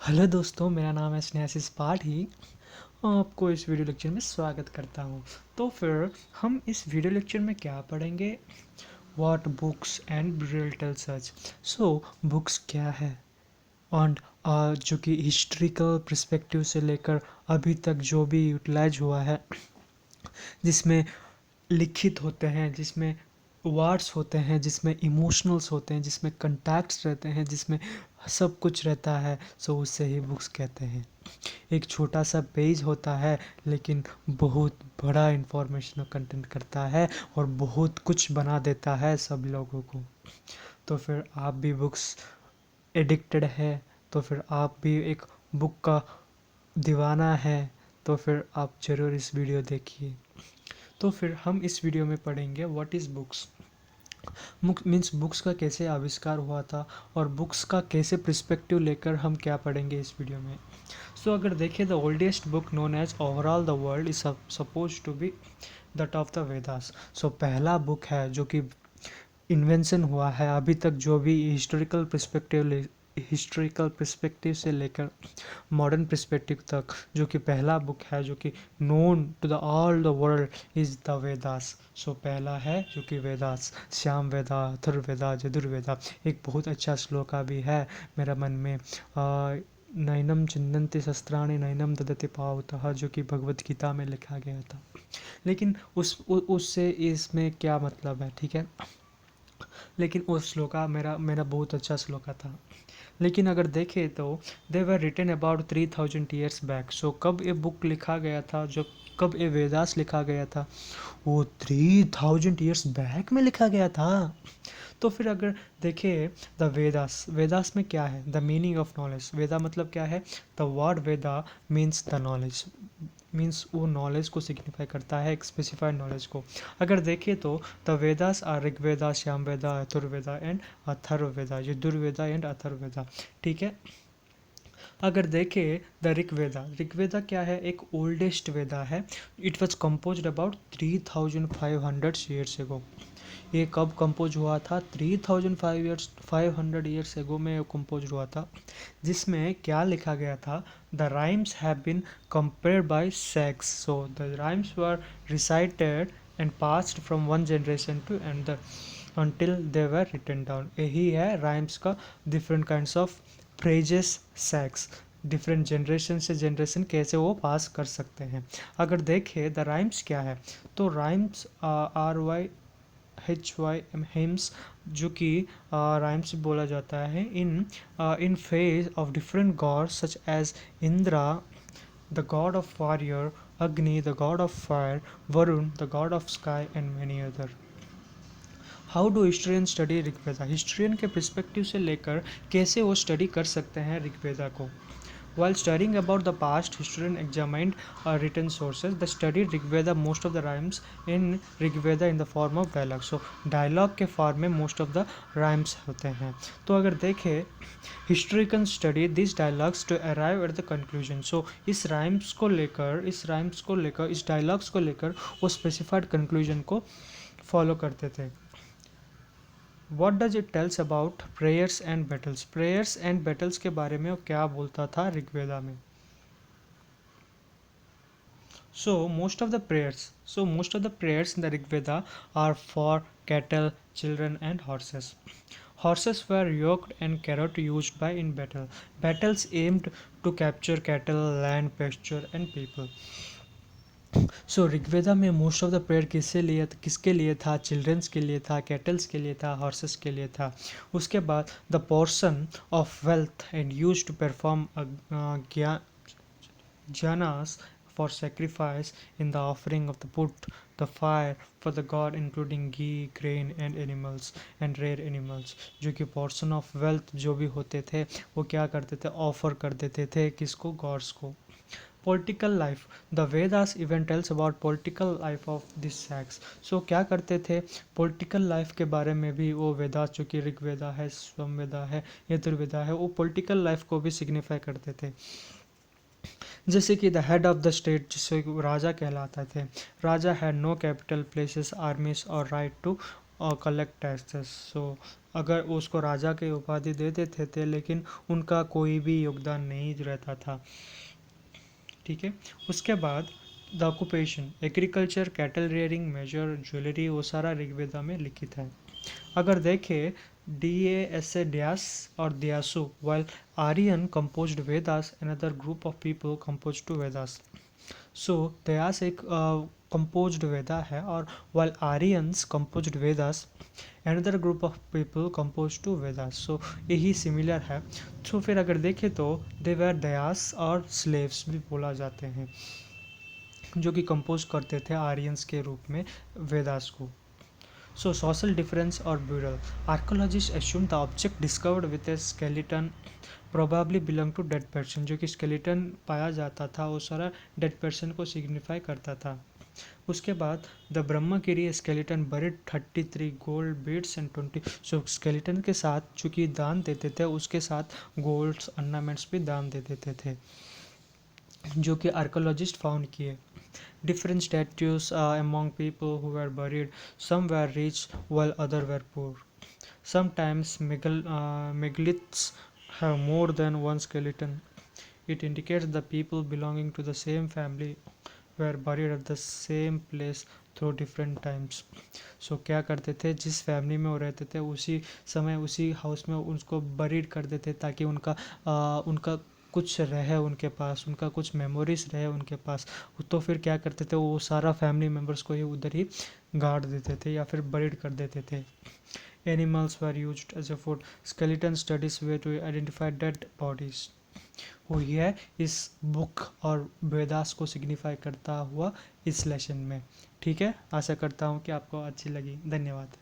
Hello दोस्तों, मेरा नाम है स्नेहासिस पाठी। आपको इस वीडियो लेक्चर में स्वागत करता हूँ। तो फिर हम इस वीडियो लेक्चर में क्या पढ़ेंगे? What books and brill tell such. So books क्या है और जो कि हिस्ट्रिकल पर्सपेक्टिव से लेकर अभी तक जो भी यूटिलाइज हुआ है, जिसमें लिखित होते हैं, जिसमें वर्ड्स होते हैं, जिसमें इमोशनल्स होते हैं, जिसमें कंटैक्ट्स रहते हैं, जिसमें सब कुछ रहता है, सो उससे ही बुक्स कहते हैं। एक छोटा सा पेज होता है लेकिन बहुत बड़ा इंफॉर्मेशन कंटेंट करता है और बहुत कुछ बना देता है सब लोगों को। तो फिर आप भी बुक्स एडिक्टेड है, तो फिर आप भी एक बुक का दीवाना है, तो फिर आप ज़रूर इस वीडियो देखिए। तो फिर हम इस वीडियो में पढ़ेंगे what is books. Means books का कैसे आविष्कार हुआ था और बुक्स का कैसे पर्सपेक्टिव लेकर हम क्या पढ़ेंगे इस वीडियो में। सो अगर देखें, the oldest book known as overall the world is suppose to be that of the Vedas. So पहला बुक है जो कि इन्वेंशन हुआ है अभी तक, जो भी हिस्टोरिकल पर्सपेक्टिव से लेकर मॉडर्न पर्सपेक्टिव तक, जो कि पहला बुक है जो कि known to the all the world is the Vedas. So पहला है जो कि वेदास, श्याम वेदा, अथर्ववेदा, यजुर्वेदा। एक बहुत अच्छा श्लोका भी है मेरा मन में, नैनम चिन्नन्ति शस्त्राणि नैनम ददति पावतः, जो कि भगवत गीता में लिखा गया था। लेकिन उससे इसमें क्या मतलब है, ठीक है। लेकिन वो श्लोका मेरा मेरा बहुत अच्छा श्लोका था। लेकिन अगर देखें तो they were written about 3000 years back. So कब ये बुक लिखा गया था, जो कब ये वेदास लिखा गया था, वो 3000 ईयर्स बैक में लिखा गया था। तो फिर अगर देखें द वेदास, वेदास में क्या है, the meaning of knowledge. Veda मतलब क्या है? The word Veda means the knowledge, means वो नॉलेज को सिग्निफाई करता है, एक स्पेसिफाइड नॉलेज को। अगर देखें तो the Vedas are Rigveda, Samaveda, Yajurveda and Atharvaveda, Yajurveda and Atharvaveda, ठीक है। अगर देखें द ऋग्वेदा, ऋग्वेदा क्या है? एक ओल्डेस्ट वेदा है। It was compose about 3500 years ago. ये कब कंपोज हुआ था? 3500 ईयर्स एगो में कंपोज हुआ था। जिसमें क्या लिखा गया था? The rhymes have been composed by सेक्स। So the rhymes were recited and passed from one generation to another until they were written down। यही है राइम्स का डिफरेंट काइंड्स ऑफ फ्रेजेस, सैक्स, डिफरेंट जनरेशन से जनरेशन कैसे वो पास कर सकते हैं। अगर देखें द राइम्स क्या है, तो राइम्स RYHYM हेम्स, जो कि राइम्स बोला जाता है in phase of different gods such as Indra the god of warrior, Agni the god of fire, Varuna the god of sky and many other. How do historian study Rigveda? Historian के perspective से लेकर कैसे वो स्टडी कर सकते हैं ऋग्वेदा को। While studying about the past, historian examined written sources. They studied Rigveda, most of the rhymes in Rigveda in the form of dialogue. So dialogue के फॉर्म में most of the rhymes होते हैं। तो अगर देखें, historian study these dialogues to arrive at the conclusion. So इस rhymes को लेकर, इस dialogues को लेकर वो specified conclusion को follow करते थे। What does it tells about prayers and battles? Prayers and battles के बारे में वो क्या बोलता था ऋग्वेदा में? So most of the prayers in the Rigveda are for cattle, children and horses. Horses were yoked and carrot used by in battle. Battles aimed to capture cattle, land, pasture and people. सो ऋग्वेदा में most of the prayer किसके लिए था? Children's के लिए था, kettles के लिए था, हॉर्सेस के लिए था। उसके बाद the portion of wealth and use to perform jhanas for sacrifice in the offering of the put the fire for the god including ghee, grain and animals and rare animals। जो कि portion of wealth जो भी होते थे वो क्या करते थे? ऑफर कर देते थे किसको? गॉड्स को। Political life, the Vedas even tells about political life of this सेक्स। सो क्या करते थे? पॉलिटिकल लाइफ के बारे में भी वो वेदास, जो कि ऋग्वेदा है, स्वमवेदा है, यजुर्वेदा है, वो पॉलिटिकल लाइफ को भी सिग्निफाई करते थे। जैसे कि the head of the state, जिसे राजा कहलाते थे। Raja had no capital, palaces, armies और right to collect taxes. So अगर उसको राजा की उपाधि दे देते थे लेकिन उनका कोई भी योगदान नहीं रहता था। ठीक है। उसके बाद the occupation agriculture, cattle rearing, major, jewellery, वो सारा ऋग्वेदा में लिखित है। अगर देखें D A S A Dasa और Dasyu, while Aryan composed Vedas, another group of people compose to Vedas. So Dasa एक कंपोज्ड वेदा है, और while Aryans composed Vedas, another group of people compose to Vedas. So यही सिमिलर है। तो फिर अगर देखें तो दे वर दयास और स्लेव्स भी बोला जाते हैं, जो कि कंपोज करते थे आर्यंस के रूप में वेदास को। सो सोशल डिफरेंस और burial, archaeologist assume the object discovered with a skeleton probably belong to dead person. जो कि स्केलेटन पाया जाता था वो सारा डेड पर्सन को सिग्निफाई करता था। उसके बाद the Brahmagiri skeleton buried 33 gold beads and 20। So skeleton के साथ चूंकि दान देते थे, उसके साथ गोल्ड्स ऑर्नामेंट्स भी दान दे देते थे, जो कि आर्कोलॉजिस्ट फाउंड किए। Different statues among people who were buried. Some were rich while others were poor. Sometimes megaliths have more than one skeleton. It indicates the people belonging to the same family were buried at the same place through different times. So क्या करते थे, जिस family में वो रहते थे उसी समय उसी हाउस में उसको बरीड कर देते, ताकि उनका कुछ रहे उनके पास, उनका कुछ मेमोरीज रहे उनके पास। तो फिर क्या करते थे, वो सारा फैमिली मेम्बर्स को ही उधर ही गाड़ देते थे या फिर बरीड कर देते थे। Animals were used as a food. Skeleton studies way to identify dead bodies. वो ये है इस बुक और वेदास को सिग्निफाई करता हुआ इस लेसन में। ठीक है, आशा करता हूँ कि आपको अच्छी लगी। धन्यवाद।